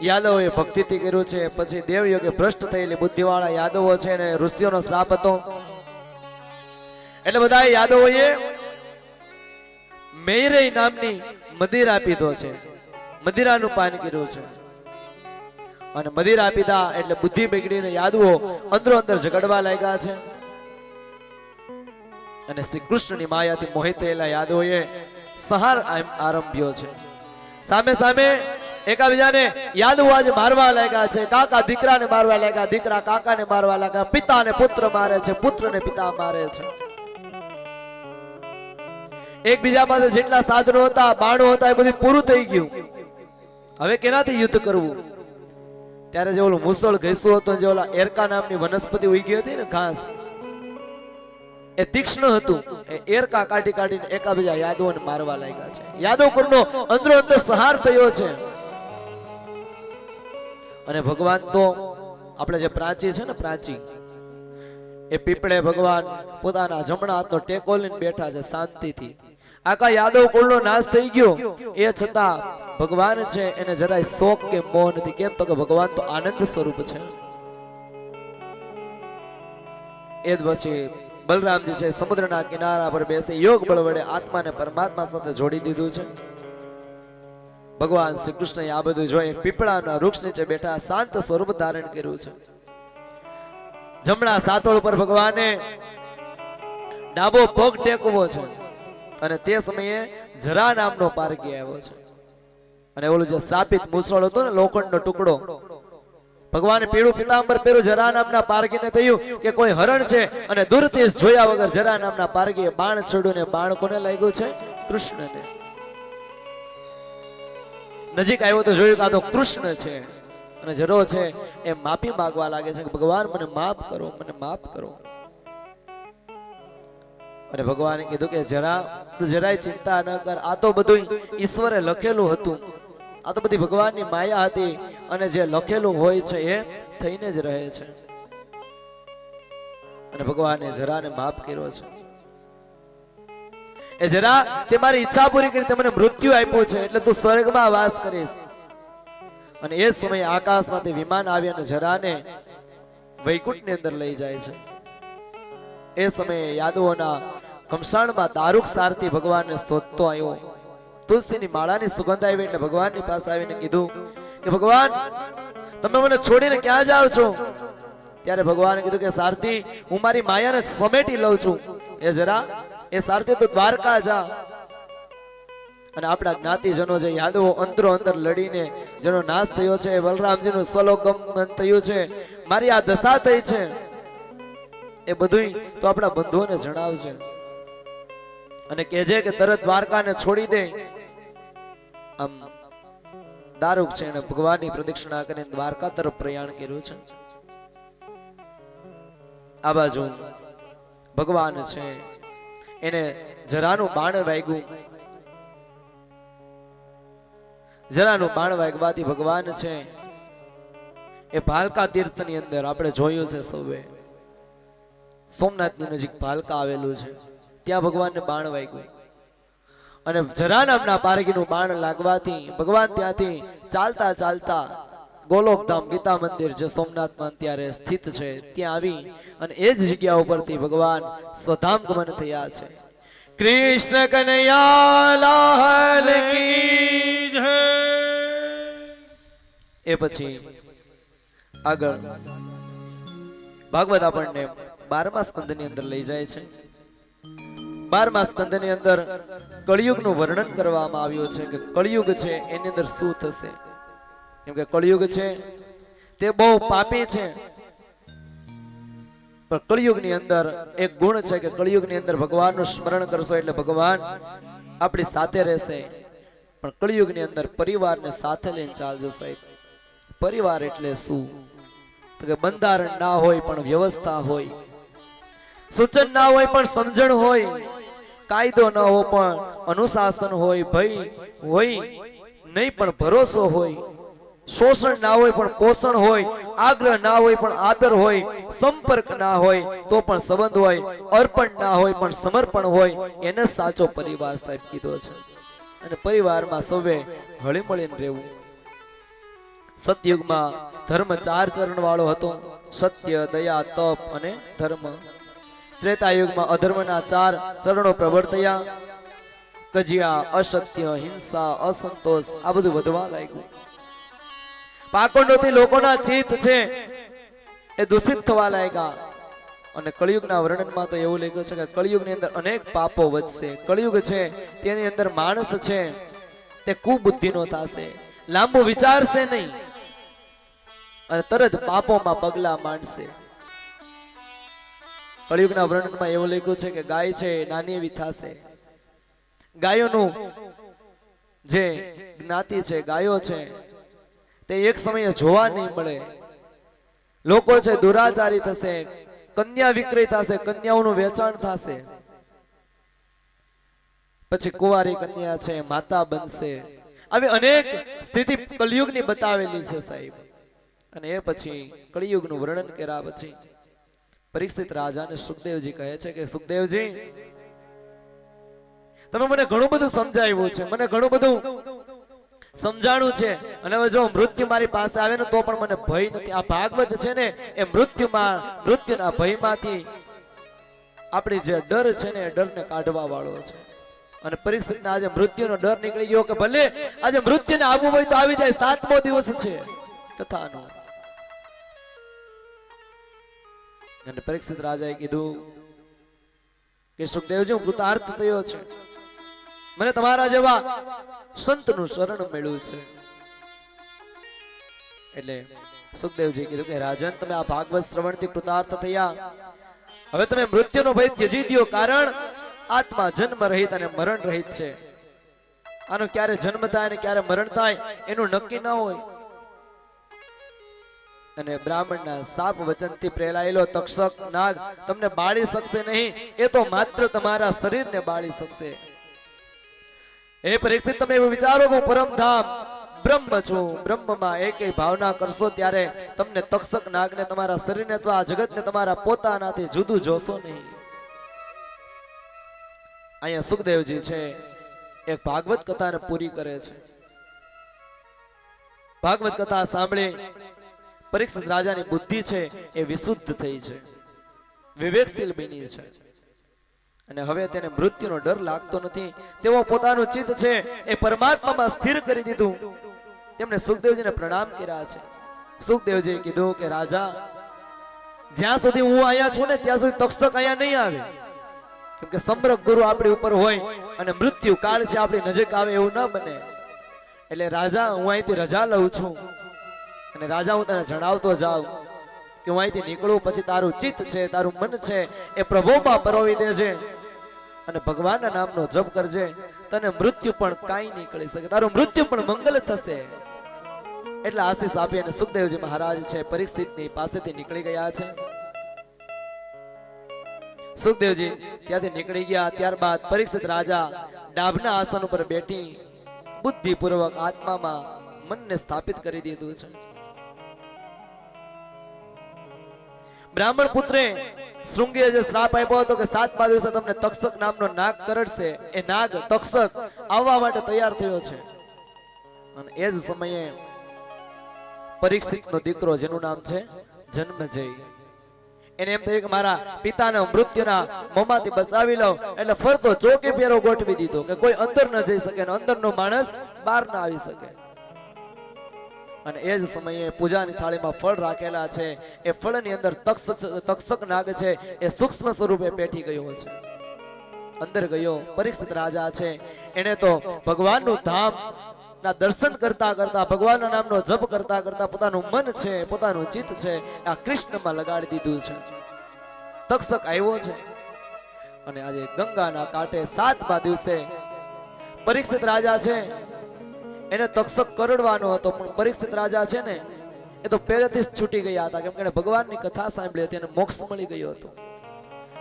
યાદવોએ ભક્તિથી કર્યું છે. પછી દેવયોગે ભ્રષ્ટ થયેલી બુદ્ધિવાળા યાદવો છે અને ઋષિઓનો શ્રાપ હતો, એટલે બધા યાદવોએ મેરઈ નામની મદિરા પીધો છે, મદિરાનું પાન કર્યું છે. અને મદિરા પીધા એટલે બુદ્ધિ બગડીને યાદવો અંદરો અંદર ઝઘડવા લાગ્યા છે. અને શ્રી કૃષ્ણની માયાથી મોહિત થયેલા યાદવોએ સંહાર આરંભ્યો છે. સામે સામે એકાબીજાને યાદવો આજે મારવા લાગ્યા છે. કાકા દીકરાને મારવા લાગ્યા, દીકરા કાકાને મારવા લાગ્યા, પિતાને પુત્ર મારે છે, પુત્રને પિતા મારે છે. એકબીજા પાસે જેટલા સાધનો હતા, બાણો હતા, એ બધું પૂરું થઈ ગયું. હવે કેનાથી યુદ્ધ કરવું? ત્યારે જે ઓલું મુસળ ઘેસું હતું, જે ઓલા એરકા નામની વનસ્પતિ ઉગી હતી ને, ઘાસ, એ તીક્ષ્ણ હતું. એ એરકા કાઢી કાઢીને એકાબીજા યાદવોને મારવા લાગ્યા છે. યાદવ કુળનો અંદરો અંદર સંહાર થયો છે. અને ભગવાન તો આપણે જે પ્રાચી છે ને, પ્રાચી, એ પીપળે ભગવાન પોતાના જમણા હાથનો ટેકો લઈને બેઠા છે શાંતિથી. આખા યાદવ કુળનો નાશ થઈ ગયો, એ છતાં ભગવાન છે એને જરાય શોક કે મોહ નથી. કેમ તો કે ભગવાન તો આનંદ સ્વરૂપ છે. એ જ પછી બલરામજી છે સમુદ્રના કિનારા પર બેસી યોગ બળ વડે આત્માને પરમાત્મા સાથે જોડી દીધું છે. ભગવાન શ્રી કૃષ્ણએ આ બધું જોઈ પીપળાના વૃક્ષ નીચે બેઠા શાંત સ્વરૂપ ધારણ કર્યું છે. જમણા સાથોળ પર ભગવાને ડાબો પગ ટેકવો છે. અને તે સમયે જરા નામનો પારકી આવ્યો છે. અને ઓલું જે શ્રાપિત મુસળ હતો ને, લોખંડનો ટુકડો, ભગવાને પીળું પિતાંબર પહેર્યું. જરા નામના પારકીને થયું કે કોઈ હરણ છે, અને દૂરથી જોયા વગર જરા નામના પારકીએ બાણ છોડ્યું ને બાણ કોને લાગ્યું છે? કૃષ્ણને. નજીક આવ્યો તો જોયું કે આ તો કૃષ્ણ છે. અને જરો છે એ માફી માંગવા લાગે છે કે ભગવાન મને માફ કરો, મને માફ કરો. અને ભગવાને કીધું કે જરાય ચિંતા ન કર, આ તો બધું ઈશ્વરે લખેલું હતું, આ તો બધી ભગવાનની માયા હતી, અને જે લખેલું હોય છે એ થઈને જ રહે છે. અને ભગવાને જરાને માફ કર્યો છે. એ જરા તે મારી ઈચ્છા પૂરી કરી, તે મને મૃત્યુ આપ્યો છે, એટલે તું સ્વર્ગમાં વાસ કરીશ. અને એ સમયે આકાશમાંથી વિમાન આવી અને જરાને વૈકુંઠની અંદર લઈ જાય છે. એ સમયે યાદવોના કમસાણમાં દારૂક સારથી ભગવાનને સ્તોત્તો આવ્યો. તુલસીની માળાની સુગંધ આવી એટલે ભગવાનની પાસે આવીને કીધું કે ભગવાન, તમે મને છોડીને ક્યાં જાઓ છો? ત્યારે ભગવાને કીધું કે સારથી, હું મારી માયાને સમેટી લઉં છું. એ જરા, એ સારથી તું દ્વારકા જા. અને આપણા જ્ઞાતિજનો જે યાદવો અંદરો અંદર લડીને જેનો નાશ થયો છે, બલરામજીનું સ્વલોકગમન થયું છે, મારી આ દશા થઈ છે, એ બધું તો આપણા બંધુઓને જણાવજે. અને કહેજે કે તરત દ્વારકાને છોડી દે. આમ દારૂક છે એને ભગવાનની પ્રદક્ષિણા કરીને દ્વારકા તરફ પ્રયાણ કર્યું છે. આ બાજુ ભગવાન છે એને જરાનું બાણ વાગ્યું. જરાનું બાણ વાગવાથી ભગવાન છે એ ભાલકા તીર્થની અંદર આપણે જોયું છે સૌએ, સોમનાથની નજીક ભાલકા આવેલું છે, ત્યાં ભગવાનને બાણ વાગ્યું. અને જરા નામના પારગીનું બાણ લાગવાથી ભગવાન ત્યાંથી ચાલતા ચાલતા ગોલોકધામ ગીતા મંદિર જે સોમનાથમાં અત્યારે સ્થિત છે ત્યાં આવી અને એ જ જગ્યા ઉપરથી ભગવાન સ્વધામ ગમન થયા છે. કૃષ્ણ કનૈયા લાલ કી જય. એ પછી આગળ ભાગવત આપણને 12મા સ્કંદની અંદર લઈ જાય છે. 12મા સ્કંદની અંદર કળિયુગનું વર્ણન કરવામાં આવ્યું છે કે કળિયુગ છે એની અંદર શું થશે. કેમ કે કળિયુગ છે તે બહુ પાપી છે, પણ કળિયુગની અંદર એક ગુણ છે કે કળિયુગની અંદર ભગવાનનું સ્મરણ કરશો એટલે ભગવાન આપણી સાથે રહેશે. પણ કળિયુગની અંદર પરિવારને સાથે લઈને ચાલજો સાહેબ. પરિવાર એટલે શું? તો કે બંધારણ ના હોય પણ વ્યવસ્થા હોય, સૂચન ના હોય પણ સમજણ હોય, કાયદો ન હોય પણ અનુશાસન હોય, ભય હોય નહીં પણ ભરોસો હોય, શોષણ ના હોય પણ પોષણ હોય, આગ્રહ ના હોય પણ આદર હોય, સંપર્ક ના હોય તો પણ સંબંધ હોય, અર્પણ ના હોય પણ સમર્પણ હોય, એને સાચો પરિવાર સાહેબ કીધો છે. અને પરિવારમાં સૌએ હળી મળીને રહેવું. સતયુગમાં ધર્મ 4 ચરણ વાળો હતો: સત્ય, દયા, તપ અને ધર્મ. ત્રેતાયુગમાં અધર્મના 4 ચરણો પ્રબળ થયા. કજિયા, અસત્ય, હિંસા, અસંતોષ આ બધું વધવા લાગ્યું. પાખંડોથી લોકોના ચિત્ત છે એ દૂષિત થવા લાગ્યા. અને કળિયુગના વર્ણનમાં તો એવું લખ્યું છે કે કળિયુગની અંદર અનેક પાપો વધશે. કળિયુગ છે તેની અંદર માણસ છે તે કુબુદ્ધિનો થશે, લાંબુ વિચારશે નહીં અને તરત પાપોમાં પગલા માંડશે. કળિયુગના વર્ણનમાં એવું લખ્યું છે કે ગાય છે નાની એવી થશે. ગાયોનું જે જ્ઞાતિ છે, ગાયો છે તે એક સમયે જોવા નહીં મળે. લોકો છે દુરાચારી થશે, કન્યા વિક્રય થશે, કન્યાઓનું વેચાણ થશે. પછી કુંવારી કન્યા છે માતા બનશે. આવી અનેક સ્થિતિ કળિયુગની બતાવેલી છે સાહેબ. અને એ પછી કળિયુગનું વર્ણન કર્યા પછી પરીક્ષિત રાજાને સુખદેવજી કહે છે કે સુખદેવજી, તમે મને ઘણું બધું સમજાવ્યું છે, મને ઘણું બધું સમજાણું છે, અને હવે જો મૃત્યુ મારી પાસે આવે ને તો પણ મને ભય નથી. આ ભાગવત છે ને એ મૃત્યુના ભયમાંથી આપણી જે ડર છે ને એ ડરને કાઢવા વાળો છે. અને પરીક્ષિતને આજે મૃત્યુનો ડર નીકળી ગયો કે ભલે આજે મૃત્યુને આવવું હોય તો આવી જાય. 7મો દિવસ છે કથાનો. અને પરીક્ષિત રાજાએ કીધું કે સુખદેવજી, હું કૃતાર્થ થયો છે, મને તમારા જેવા સંતનું શરણ મળ્યું છે. એટલે સુખદેવજી કીધું કે રાજન, તમે આ ભાગવત શ્રવણથી કૃતાર્થ થયા, હવે તમે મૃત્યુનો ભય ત્યજી દો, કારણ આત્મા જન્મ રહિત અને મરણ રહિત છે. આનો ક્યારે જન્મ થાય અને ક્યારે મરણ થાય એનું નક્કી ન હોય. અને બ્રાહ્મણના શાપ વચનથી પ્રેરાયેલો તક્ષક નાગ તમને બાળી શકશે નહીં, એ તો માત્ર તમારા શરીરને બાળી શકશે. એ પરીક્ષિત, તમે એવું વિચારો કે હું પરમધામ બ્રહ્મ છું, બ્રહ્મમાં એકે ભાવના કરશો ત્યારે તમને તક્ષક નાગને, તમારા શરીરને અથવા આ જગતને તમારા પોતાનાથી જુદું જોશો નહીં. અહીંયા સુખદેવજી છે એક ભાગવત કથાને પૂરી કરે છે. ભાગવત કથા સાંભળી પરીક્ષિત રાજાની બુદ્ધિ છે એ વિશુદ્ધ થઈ છે, વિવેકશીલ બની છે. અને હવે તેને મૃત્યુનો ડર લાગતો નથી. તેઓ પોતાનું ચિત્ત છે એ પરમાત્મામાં સ્થિર કરી દીધું. તેમણે સુખદેવજીને પ્રણામ કર્યા છે. સુખદેવજીએ કીધું કે રાજા, જ્યાં સુધી હું અહીંયા છું ને ત્યાં સુધી તક્ષક અહીંયા નહીં આવે. કેમ કે સમરક ગુરુ આપણી ઉપર હોય અને મૃત્યુ કાળ છે આપણી નજીક આવે એવું ન બને. એટલે રાજા, હું અહીંથી રજા લઉં છું. અને રાજા, હું તને જણાવતો જાઉં કે હું અહીંથી નીકળું પછી તારું ચિત્ત છે, તારું મન છે એ પ્રભુમાં પરોવી દેજે અને ભગવાનના નામનો જપ કરજે. તને મૃત્યુ પણ કાંઈ નહીં કરી શકે, તારું મૃત્યુ પણ મંગલ થશે. એટલે આશીષ આપી અને સુખદેવજી મહારાજ છે પરીક્ષિતની પાસેથી નીકળી ગયા છે. સુખદેવજી ત્યાંથી નીકળી ગયા. ત્યારબાદ પરીક્ષિત રાજા ડાભના આસન ઉપર બેઠી બુદ્ધિપૂર્વક આત્મામાં મનને સ્થાપિત કરી દીધું છે. બ્રાહ્મણ પુત્રે શૃંગીએ જે શ્રાપ આપ્યો હતો કે 7મા દિવસે તમને તક્ષક નામનો નાગ કરડશે, એ નાગ તક્ષક આવવા માટે તૈયાર થયો છે. અને એ જ સમયે પરીક્ષિતનો દીકરો, જેનું નામ છે જન્મજય, એને એમ થયું કે મારા પિતાના મૃત્યુના મોંમાંથી બચાવી લઉં, એટલે ફરતો ચોકે ફેરો ગોઠવી દીધો કે કોઈ અંદર ન જઈ શકે અને અંદરનો માણસ બહાર ના આવી શકે. અને એ જ સમયે પૂજાની થાળીમાં ફળ રાખેલા છે. એ ફળની અંદર તક્ષક નાગ છે એ સૂક્ષ્મ સ્વરૂપે પેઠી ગયો છે. અંદર ગયો પરીક્ષિત રાજા છે, એને તો ભગવાનનું ધામ ના દર્શન કરતા કરતા, ભગવાનના નામનો જપ કરતા કરતા પોતાનું મન છે, પોતાનું ચિત્ત છે આ કૃષ્ણમાં લગાડી દીધું છે. તક્ષક આવ્યો છે અને આજે ગંગાના કાંઠે 7મા દિવસે પરીક્ષિત રાજા છે એને તક્ષક કરડવાનો હતો, પણ પરીક્ષિત રાજા છે ને એ તો પહેલેથી જ છૂટી ગયા હતા, કેમ કે એને ભગવાનની કથા સાંભળી હતી અને મોક્ષ મળી ગયો હતો.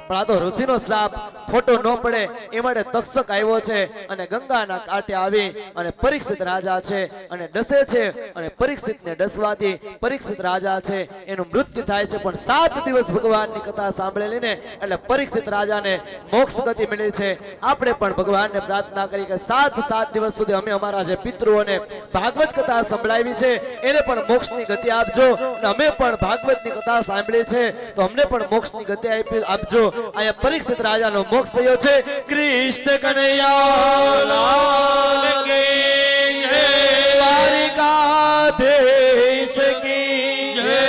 પણ આ તો ઋષિનો શ્રાપ ખોટો ન પડે એ માટે તક્ષક આવ્યો છે અને ગંગાના કાંઠે આવી અને પરીક્ષિત રાજા છે અને ડસે છે, અને પરીક્ષિતને ડસવાથી પરીક્ષિત રાજા છે એનું મૃત્યુ થાય છે. પણ 7 દિવસ ભગવાનની કથા સાંભળેલી ને એટલે પરીક્ષિત રાજાને મોક્ષ ગતિ મળી છે. આપણે પણ ભગવાનને પ્રાર્થના કરી કે 7 દિવસ સુધી અમે અમારા જે પિતૃઓને ભાગવત કથા સંભળાવી છે એને પણ મોક્ષની ગતિ આપજો, અને અમે પણ ભાગવતની કથા સાંભળી છે તો અમને પણ મોક્ષની ગતિ આપજો. આયા પરીક્ષિત રાજાનો મોક્ષ થયો છે. કૃષ્ણ કનૈયા લાલ કી જય, દ્વારિકાધીશ કી જય.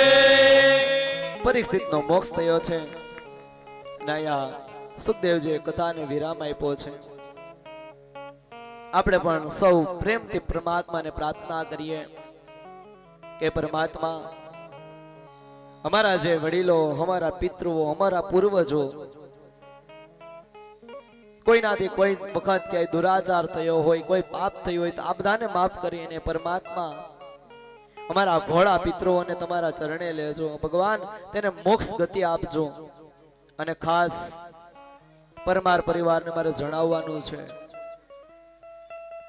પરીક્ષિતનો મોક્ષ થયો છે. નયા સુખદેવજીએ કથાને વિરામ આપ્યો છે. આપણે પણ સૌ પ્રેમથી પરમાત્માને પ્રાર્થના કરીએ કે પરમાત્મા, અમારા જે વડીલો, અમારા પિતૃઓ, અમારા પૂર્વજો, કોઈનાથી કોઈ વખત ક્યાંય દુરાચાર થયો હોય, કોઈ પાપ થયું હોય તો આ બધાને માફ કરીને પરમાત્મા અમારા ભોળા પિતૃઓને તમારા ચરણે લેજો. ભગવાન તેને મોક્ષ ગતિ આપજો. અને ખાસ પરમાર પરિવારને મારે જણાવવાનું છે,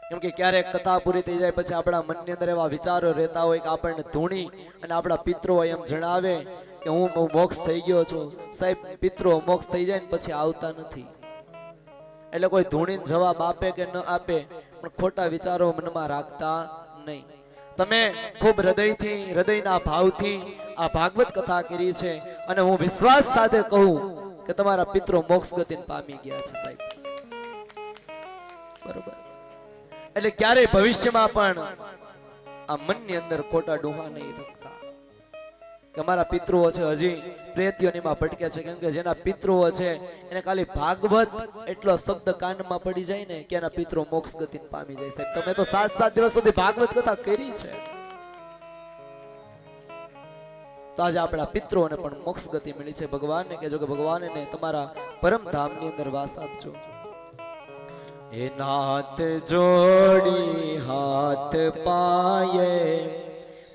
કેમ કે ક્યારેક કથા પૂરી થઈ જાય પછી આપણા મનની અંદર એવા વિચારો રહેતા હોય કે આપણને ધૂણી અને આપણા પિતૃઓ એમ જણાવે કે હું મોક્ષ થઈ ગયો છું. સાહેબ, પિતૃઓ મોક્ષ થઈ જાય ને પછી આવતા નથી. એટલે કોઈ ધૂણીને જવાબ આપે કે ન આપે, પણ ખોટા વિચારો મનમાં રાખતા નહીં. તમે ખૂબ હૃદયથી, હૃદયના ભાવથી આ ભાગવત કથા કરી છે અને હું વિશ્વાસ સાથે કહું કે તમારા પિતૃઓ મોક્ષ ગતિને પામી ગયા છે સાહેબ. બરોબર. એટલે ક્યારેય ભવિષ્યમાં પણ આ મનની અંદર ખોટા ડોહા નહીં રાખતા કે અમારા પિતૃઓ છે હજી પ્રેત્યોનીમાં ભટકે છે, કેમ કે જેના પિતૃઓ છે એને ખાલી ભાગવત એટલો શબ્દ કાનમાં પડી જાય ને કે એના પિતૃઓ મોક્ષ ગતિને પામી જાય. સાહેબ, તમે તો 7 દિવસ સુધી ભાગવત કથા કરી છે, તો આજે આપણા પિતૃઓને પણ મોક્ષ ગતિ મળી છે. ભગવાનને કહેજો કે ભગવાનને તમારા પરમ ધામની અંદર વાસ આપજો. એ નાથ જોડી હાથ પાયે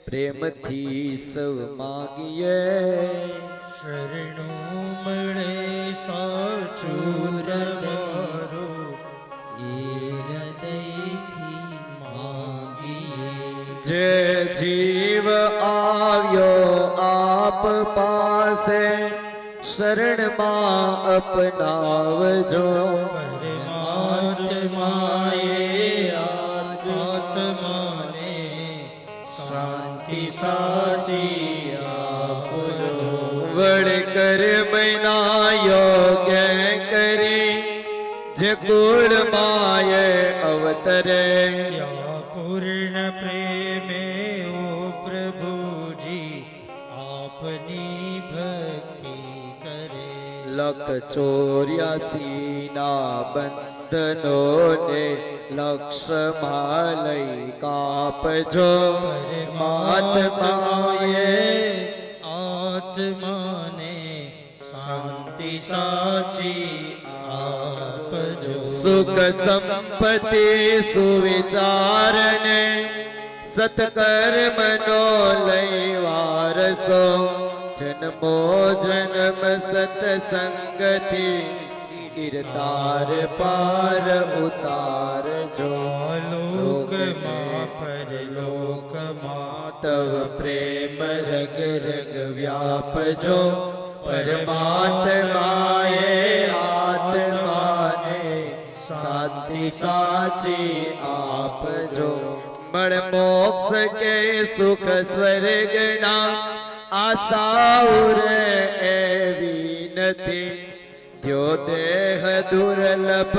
પ્રેમથી સૌ માગીએ, શરણું મળે સાચું રમારું એ હૃદયથી માગીએ. જે જીવ આવ્યો આપ પાસે શરણમાં અપનાવજો. આત્માને શાંતિ સાચી આપજો. વડકર મૈના યોગ્ય કરી જે કુળ માયે અવતરે, પૂર્ણ પ્રેમે ઓ પ્રભુજી આપની ભક્તિ કરે. 184 ના બંધનોને લક્ષમાં લઈ કાપજો. પરમાત્માએ આત્માને શાંતિ સાચી આપજો. સુખ સંપત્તિ સુવિચારને સત્કર્મનો લઈ વારસો. જન્મો જન્મ સત્સંગથી કીર્તાર પાર ઉતારજો. લોકમાં પરલોકમાં તવ પ્રેમ રગ રગ વ્યાપજો. પરમાત્માએ આત્માને શાંતિ સાચી આપજો. મળ મોક્ષ કે સુખ સ્વર્ગના આશાઓ રે એવી નથી, જો દેહ દુર્લભ